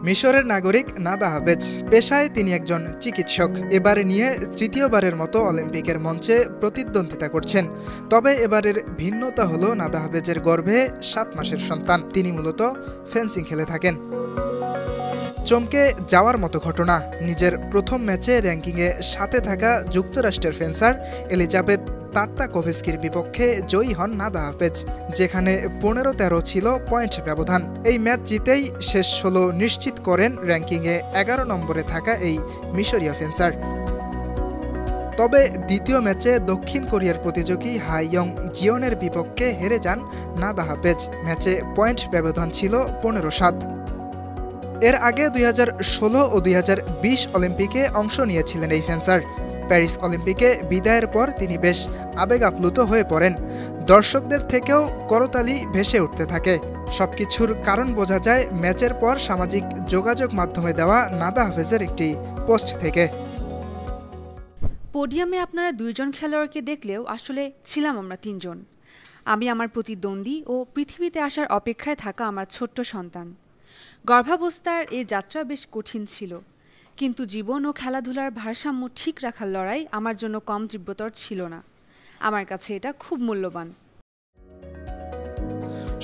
মিশরের নাগরিক নাদা হাবেজ পেশায় তিনি একজন চিকিৎসক। এবারে নিয়ে তৃতীয়বারের মতো অলিম্পিকের মঞ্চে প্রতিদ্বন্দ্বিতা করছেন। তবে এবারের ভিন্নতা হলো নাদা হাবেজের গর্ভে 7 মাসের সন্তান। তিনি মূলত ফেন্সিং খেলে থাকেন। চমকে যাওয়ার মতো ঘটনা, নিজের প্রথম ম্যাচে র্যাঙ্কিংয়ে 7-এ থাকা যুক্তরাষ্ট্রের ফেন্সার এলিজাবেথ তার্তাকোভস্কির বিপক্ষে জয়ী হন নাদা হাবেজ, যেখানে 15-13 ছিল পয়েন্ট ব্যবধান। এই ম্যাচ জিতেই শেষ 16 নিশ্চিত করেন র্যাঙ্কিংয়ে 11 নম্বরে থাকা এই মিশরীয় ফেন্সার। তবে দ্বিতীয় ম্যাচে দক্ষিণ কোরিয়ার প্রতিযোগী হাইয়ং জিওনের বিপক্ষে হেরে যান নাদা হাবেজ। ম্যাচে পয়েন্ট ব্যবধান ছিল 15-7। এর আগে 2016 ও 2020 অলিম্পিকে অংশ নিয়েছিলেন এই ফেন্সার। প্যারিস অলিম্পিকে বিদায়ের পর তিনি বেশ আবেগ আপ্লুত হয়ে পড়েন। দর্শকদের থেকেও করতালি ভেসে উঠতে থাকে। সবকিছুর কারণ বোঝা যায় ম্যাচের পর সামাজিক যোগাযোগ মাধ্যমে দেওয়া নাদা হাবেজের একটি পোস্ট থেকে। পোডিয়ামে আপনারা 2 জন খেলোয়াড়কে দেখলেও আসলে ছিলাম আমরা 3 জন। আমি আমার প্রতিদ্বন্দ্বী ও পৃথিবীতে আসার অপেক্ষায় থাকা আমার ছোট্ট সন্তান। গর্ভাবস্থার এই যাত্রা বেশ কঠিন ছিল, কিন্তু জীবন ও খেলাধুলার ভারসাম্য ঠিক রাখার লড়াই আমার জন্য কম তীব্রতর ছিল না। আমার কাছে এটা খুব মূল্যবান।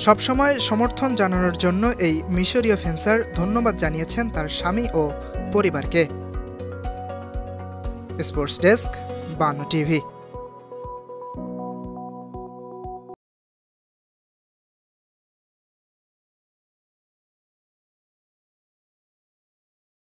সবসময় সমর্থন জানানোর জন্য এই মিশরীয় ফেন্সার ধন্যবাদ জানিয়েছেন তার স্বামী ও পরিবারকে। Sports desk, Banu TV.